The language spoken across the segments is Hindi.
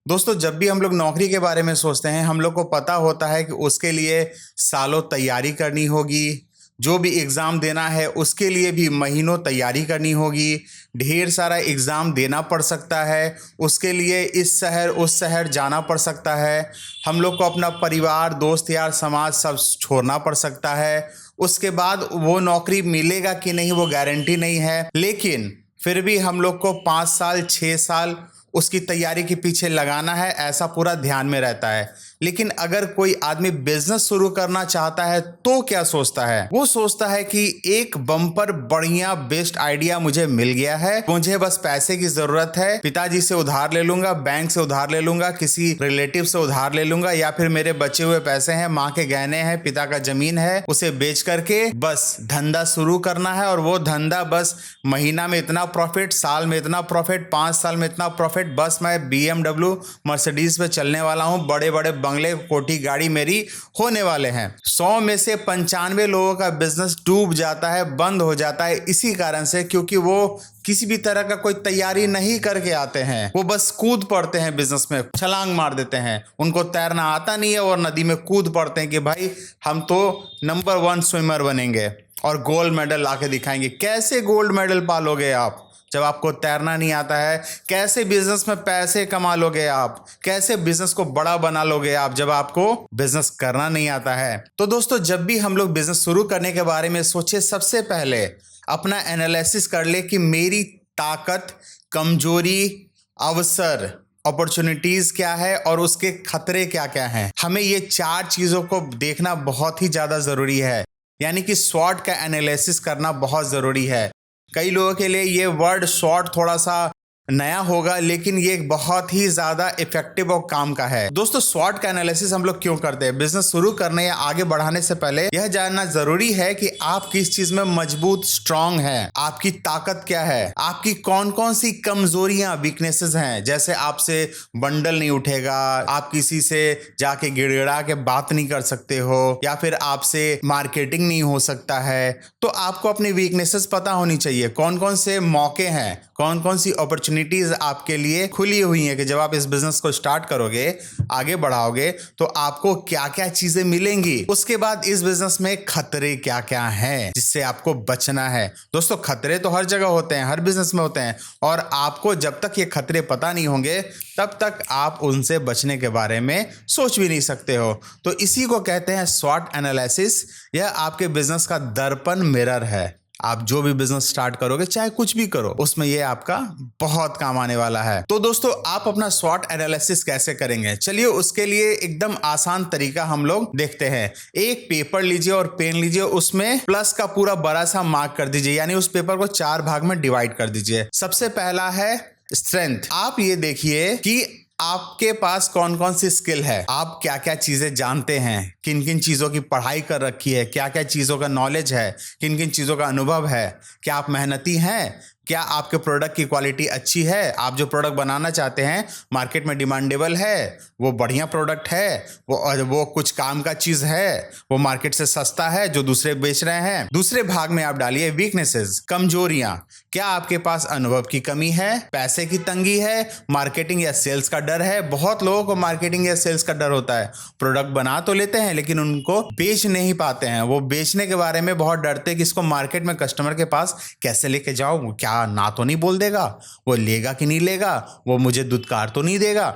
दोस्तों, जब भी हम लोग नौकरी के बारे में सोचते हैं, हम लोग को पता होता है कि उसके लिए सालों तैयारी करनी होगी। जो भी एग्ज़ाम देना है उसके लिए भी महीनों तैयारी करनी होगी। ढेर सारा एग्ज़ाम देना पड़ सकता है, उसके लिए इस शहर उस शहर जाना पड़ सकता है। हम लोग को अपना परिवार, दोस्त यार, समाज सब छोड़ना पड़ सकता है। उसके बाद वो नौकरी मिलेगा कि नहीं वो गारंटी नहीं है, लेकिन फिर भी हम लोग को 5 साल 6 साल उसकी तैयारी के पीछे लगाना है, ऐसा पूरा ध्यान में रहता है। लेकिन अगर कोई आदमी बिजनेस शुरू करना चाहता है तो क्या सोचता है? वो सोचता है कि एक बम्पर बढ़िया बेस्ट आइडिया मुझे मिल गया है, मुझे बस पैसे की जरूरत है, पिताजी से उधार ले लूंगा, बैंक से उधार ले लूंगा, किसी रिलेटिव से उधार ले लूंगा, या फिर मेरे बचे हुए पैसे हैं, माँ के गहने हैं, पिता का जमीन है, उसे बेच करके बस धंधा शुरू करना है। और वो धंधा बस महीना में इतना प्रॉफिट, साल में इतना प्रॉफिट, 5 साल में इतना प्रॉफिट, बस मैं BMW मर्सिडीज पे चलने वाला हूँ, बड़े बड़े बंगले, कोठी गाड़ी मेरी होने वाले हैं। 100 में से 95 लोगों का बिजनेस डूब जाता है, बंद हो जाता है, इसी कारण से क्योंकि वो किसी भी तरह का कोई तैयारी नहीं करके आते हैं। वो बस कूद पड़ते हैं, बिजनेस में छलांग मार देते हैं। उनको तैरना आता नहीं है और नदी में कूद पड़ते हैं कि भाई हम तो नंबर 1 स्विमर बनेंगे और गोल्ड मेडल लाके दिखाएंगे। कैसे गोल्ड मेडल पालोगे आप जब आपको तैरना नहीं आता है? कैसे बिजनेस में पैसे कमा लोगे आप? कैसे बिजनेस को बड़ा बना लोगे आप जब आपको बिजनेस करना नहीं आता है? तो दोस्तों, जब भी हम लोग बिजनेस शुरू करने के बारे में सोचे, सबसे पहले अपना एनालिसिस कर ले कि मेरी ताकत, कमजोरी, अवसर, अपॉर्चुनिटीज क्या है और उसके खतरे क्या क्या हैं। हमें ये 4 चीजों को देखना बहुत ही ज्यादा जरूरी है, यानी कि स्वॉट का एनालिसिस करना बहुत जरूरी है। कई लोगों के लिए ये वर्ड शॉर्ट थोड़ा सा नया होगा, लेकिन ये बहुत ही ज्यादा इफेक्टिव और काम का है। दोस्तों, स्वॉट का एनालिसिस हम लोग क्यों करते हैं? बिजनेस शुरू करने या आगे बढ़ाने से पहले यह जानना जरूरी है कि आप किस चीज में मजबूत, स्ट्रांग हैं, आपकी ताकत क्या है, आपकी कौन कौन सी कमजोरियां, वीकनेसेस हैं। जैसे आपसे बंडल नहीं उठेगा, आप किसी से जाके गिड़गिड़ा के बात नहीं कर सकते हो, या फिर आपसे मार्केटिंग नहीं हो सकता है। तो आपको अपनी वीकनेसेस पता होनी चाहिए, कौन कौन से मौके हैं, कौन कौन सी अपॉर्चुनिटीज आपके लिए खुली हुई हैं कि जब आप इस बिजनेस को स्टार्ट करोगे, आगे बढ़ाओगे, तो आपको क्या क्या चीजें मिलेंगी। उसके बाद इस बिजनेस में खतरे क्या क्या हैं जिससे आपको बचना है। दोस्तों, खतरे तो हर जगह होते हैं, हर बिजनेस में होते हैं, और आपको जब तक ये खतरे पता नहीं होंगे तब तक आप उनसे बचने के बारे में सोच भी नहीं सकते हो। तो इसी को कहते हैं स्वॉट एनालिसिस। यह आपके बिजनेस का दर्पण, मिरर है। आप जो भी बिजनेस स्टार्ट करोगे, चाहे कुछ भी करो, उसमें ये आपका बहुत काम आने वाला है। तो दोस्तों, आप अपना स्वॉट एनालिसिस कैसे करेंगे? चलिए, उसके लिए एकदम आसान तरीका हम लोग देखते हैं। एक पेपर लीजिए और पेन लीजिए, उसमें प्लस का पूरा बड़ा सा मार्क कर दीजिए, यानी उस पेपर को 4 भाग में डिवाइड कर दीजिए। सबसे पहला है स्ट्रेंथ। आप ये देखिए कि आपके पास कौन कौन सी स्किल है, आप क्या क्या चीजें जानते हैं, किन किन चीजों की पढ़ाई कर रखी है, क्या क्या चीजों का नॉलेज है, किन किन चीजों का अनुभव है, क्या आप मेहनती हैं, क्या आपके प्रोडक्ट की क्वालिटी अच्छी है, आप जो प्रोडक्ट बनाना चाहते हैं मार्केट में डिमांडेबल है, वो बढ़िया प्रोडक्ट है, वो कुछ काम का चीज है, वो मार्केट से सस्ता है जो दूसरे बेच रहे हैं। दूसरे भाग में आप डालिए वीकनेसेस, कमजोरियां। क्या आपके पास अनुभव की कमी है, पैसे की तंगी है, मार्केटिंग या सेल्स का डर है? बहुत लोगों को मार्केटिंग या सेल्स का डर होता है, प्रोडक्ट बना तो लेते हैं लेकिन उनको बेच नहीं पाते हैं। वो बेचने के बारे में बहुत डरते हैं कि इसको मार्केट में कस्टमर के पास कैसे लेके जाऊं, क्या ना तो नहीं बोल देगा, वो लेगा कि नहीं लेगा, वो मुझे दुत्कार तो नहीं देगा।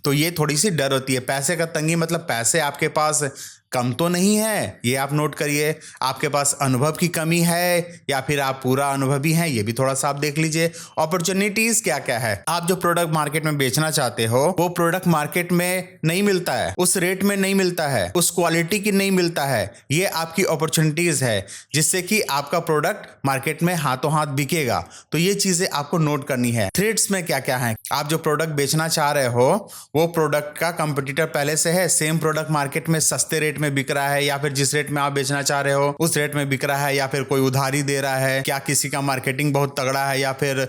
तो ये थोड़ी सी डर होती है। पैसे का तंगी मतलब पैसे आपके पास कम तो नहीं है, ये आप नोट करिए। आपके पास अनुभव की कमी है या फिर आप पूरा अनुभवी हैं, ये भी थोड़ा सा आप देख लीजिए। अपॉर्चुनिटीज क्या क्या है? आप जो प्रोडक्ट मार्केट में बेचना चाहते हो, वो प्रोडक्ट मार्केट में नहीं मिलता है, उस रेट में नहीं मिलता है, उस क्वालिटी की नहीं मिलता है। ये आपकी अपॉर्चुनिटीज है जिससे कि आपका प्रोडक्ट मार्केट में हाथों हाथ बिकेगा। तो ये चीजें आपको नोट करनी है। थ्रेट्स में क्या क्या है? आप जो प्रोडक्ट बेचना चाह रहे हो, वो प्रोडक्ट का कंपटीटर पहले से है, सेम प्रोडक्ट मार्केट में सस्ते रेट में बिक रहा है, या फिर जिस रेट में आप बेचना चाह रहे हो उस रेट में बिक रहा है, या फिर कोई उधारी दे रहा है, क्या किसी का मार्केटिंग बहुत तगड़ा है, या फिर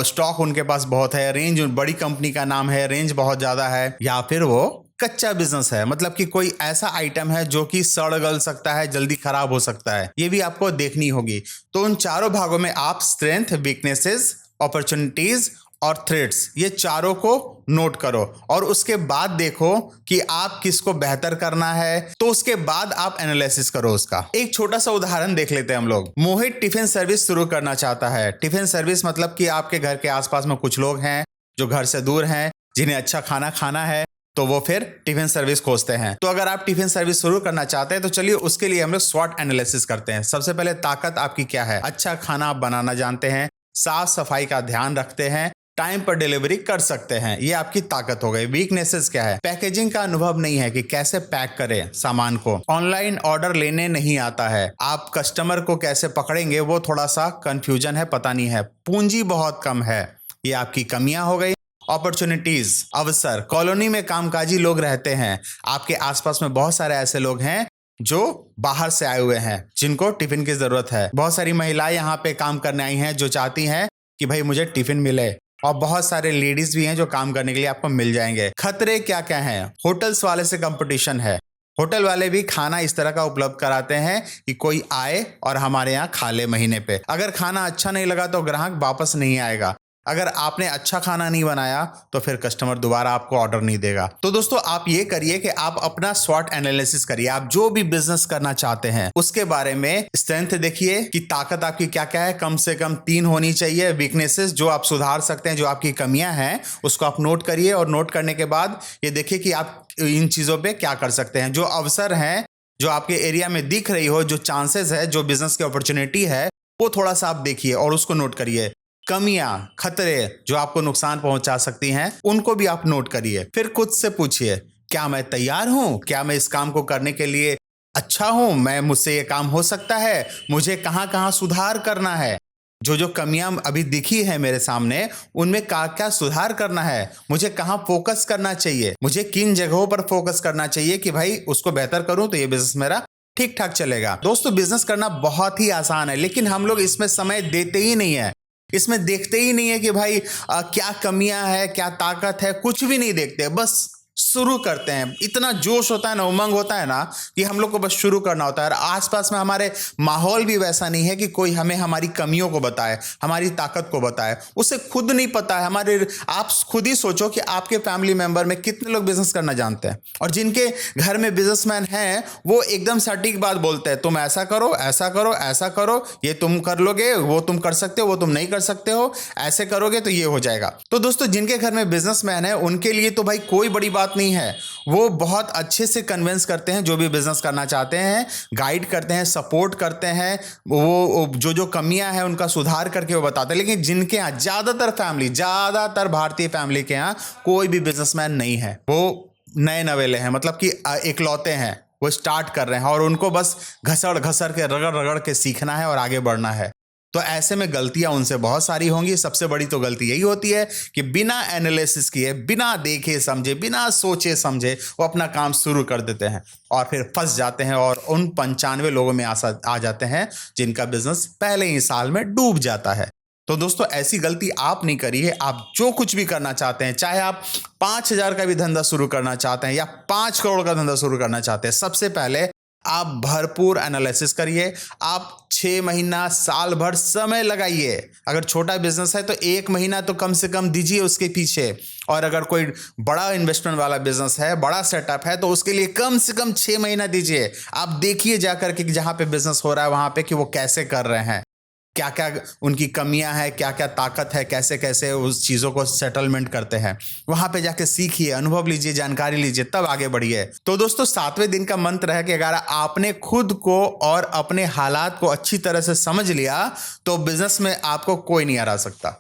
स्टॉक उनके पास बहुत है, रेंज बड़ी कंपनी का नाम है, रेंज बहुत ज्यादा है, या फिर वो कच्चा बिजनेस है, मतलब कि कोई ऐसा आइटम है जो कि सड़ गल सकता है, जल्दी खराब हो सकता है। ये भी आपको देखनी होगी। तो उन चारों भागों में आप स्ट्रेंथ, वीकनेसेस, अपॉर्चुनिटीज और थ्रेड्स, ये चारों को नोट करो और उसके बाद देखो कि आप किसको बेहतर करना है, तो उसके बाद आप एनालिसिस करो उसका। एक छोटा सा उदाहरण देख लेते हैं हम लोग। मोहित टिफिन सर्विस शुरू करना चाहता है। टिफिन सर्विस मतलब कि आपके घर के आसपास में कुछ लोग हैं जो घर से दूर हैं, जिन्हें अच्छा खाना खाना है, तो वो फिर टिफिन सर्विस खोजते हैं। तो अगर आप टिफिन सर्विस शुरू करना चाहते हैं तो चलिए उसके लिए हम लोग स्वॉट एनालिसिस करते हैं। सबसे पहले ताकत आपकी क्या है? अच्छा खाना आप बनाना जानते हैं, साफ सफाई का ध्यान रखते हैं, टाइम पर डिलीवरी कर सकते हैं, ये आपकी ताकत हो गई। वीकनेसेस क्या है? पैकेजिंग का अनुभव नहीं है कि कैसे पैक करें सामान को, ऑनलाइन ऑर्डर लेने नहीं आता है, आप कस्टमर को कैसे पकड़ेंगे वो थोड़ा सा कंफ्यूजन है, पता नहीं है, पूंजी बहुत कम है, ये आपकी कमियां हो गई। अपॉर्चुनिटीज, अवसर, कॉलोनी में कामकाजी लोग रहते हैं, आपके आसपास में बहुत सारे ऐसे लोग हैं जो बाहर से आए हुए हैं जिनको टिफिन की जरूरत है। बहुत सारी महिलाएं यहाँ पे काम करने आई हैं जो चाहती हैं कि भाई मुझे टिफिन मिले, और बहुत सारे लेडीज भी हैं जो काम करने के लिए आपको मिल जाएंगे। खतरे क्या क्या हैं? होटल्स वाले से कंपटीशन है, होटल वाले भी खाना इस तरह का उपलब्ध कराते हैं कि कोई आए और हमारे यहाँ खा ले महीने पे। अगर खाना अच्छा नहीं लगा तो ग्राहक वापस नहीं आएगा, अगर आपने अच्छा खाना नहीं बनाया तो फिर कस्टमर दोबारा आपको ऑर्डर नहीं देगा। तो दोस्तों आप ये करिए कि आप अपना स्वॉट एनालिसिस करिए। आप जो भी बिजनेस करना चाहते हैं उसके बारे में स्ट्रेंथ देखिए कि ताकत आपकी क्या क्या है, कम से कम 3 होनी चाहिए। वीकनेसेस जो आप सुधार सकते हैं, जो आपकी कमियां हैं उसको आप नोट करिए, और नोट करने के बाद ये देखिए कि आप इन चीजों पे क्या कर सकते हैं। जो अवसर हैं जो आपके एरिया में दिख रही हो, जो चांसेस है, जो बिजनेस की अपॉर्चुनिटी है, वो थोड़ा सा आप देखिए और उसको नोट करिए। कमियां, खतरे जो आपको नुकसान पहुंचा सकती हैं उनको भी आप नोट करिए। फिर खुद से पूछिए, क्या मैं तैयार हूं? क्या मैं इस काम को करने के लिए अच्छा हूं? मुझसे ये काम हो सकता है? मुझे कहां कहां सुधार करना है? जो जो कमियां अभी दिखी है मेरे सामने, उनमें क्या क्या सुधार करना है? मुझे कहां फोकस करना चाहिए? मुझे किन जगहों पर फोकस करना चाहिए कि भाई उसको बेहतर करूं तो ये बिजनेस मेरा ठीक ठाक चलेगा। दोस्तों बिजनेस करना बहुत ही आसान है, लेकिन हम लोग इसमें समय देते ही नहीं है, इसमें देखते ही नहीं है कि भाई क्या कमियां है, क्या ताकत है, कुछ भी नहीं देखते, बस शुरू करते हैं। इतना जोश होता है ना, उमंग होता है ना कि हम लोग को बस शुरू करना होता है। और आसपास में हमारे माहौल भी वैसा नहीं है कि कोई हमें हमारी कमियों को बताए, हमारी ताकत को बताए, उसे खुद नहीं पता है। आप खुद ही सोचो कि आपके फैमिली मेंबर में कितने लोग बिजनेस करना जानते हैं, और जिनके घर में बिजनेसमैन हैं वो एकदम सटीक बात बोलते हैं, तुम ऐसा करो, ऐसा करो, ऐसा करो, ये तुम कर लोगे, वो तुम कर सकते हो, वो तुम नहीं कर सकते हो, ऐसे करोगे तो ये हो जाएगा। तो दोस्तों जिनके घर में बिजनेसमैन है उनके लिए तो भाई कोई बड़ी बात नहीं है, वो बहुत अच्छे से कन्विंस करते हैं जो भी बिजनेस करना चाहते हैं, गाइड करते हैं, सपोर्ट करते हैं, वो जो जो कमियां हैं उनका सुधार करके वो बताते हैं। लेकिन जिनके यहाँ ज्यादातर भारतीय फैमिली के यहाँ कोई भी बिजनेसमैन नहीं है, वो नए नवेले हैं, मतलब कि इकलौते हैं, वो स्टार्ट कर रहे हैं और उनको बस घसड़ घसड़ के रगड़ रगड़ के सीखना है और आगे बढ़ना है। तो ऐसे में गलतियां उनसे बहुत सारी होंगी। सबसे बड़ी तो गलती यही होती है कि बिना एनालिसिस किए, बिना देखे समझे, बिना सोचे समझे वो अपना काम शुरू कर देते हैं और फिर फंस जाते हैं और उन 95 लोगों में आ जाते हैं जिनका बिजनेस पहले ही साल में डूब जाता है। तो दोस्तों ऐसी गलती आप नहीं करिए। आप जो कुछ भी करना चाहते हैं, चाहे आप 5,000 का भी धंधा शुरू करना चाहते हैं या 5 करोड़ का धंधा शुरू करना चाहते हैं, सबसे पहले आप भरपूर एनालिसिस करिए। आप 6 महीना, साल भर समय लगाइए। अगर छोटा बिजनेस है तो 1 महीना तो कम से कम दीजिए उसके पीछे, और अगर कोई बड़ा इन्वेस्टमेंट वाला बिजनेस है, बड़ा सेटअप है, तो उसके लिए कम से कम 6 महीना दीजिए। आप देखिए जाकर के जहां पे बिजनेस हो रहा है वहां पे कि वो कैसे कर रहे हैं, क्या क्या उनकी कमियां हैं, क्या क्या ताकत है, कैसे कैसे उस चीज़ों को सेटलमेंट करते हैं। वहां पे जाके सीखिए, अनुभव लीजिए, जानकारी लीजिए, तब आगे बढ़िए। तो दोस्तों 7वें दिन का मंत्र है कि अगर आपने खुद को और अपने हालात को अच्छी तरह से समझ लिया तो बिजनेस में आपको कोई नहीं हरा सकता।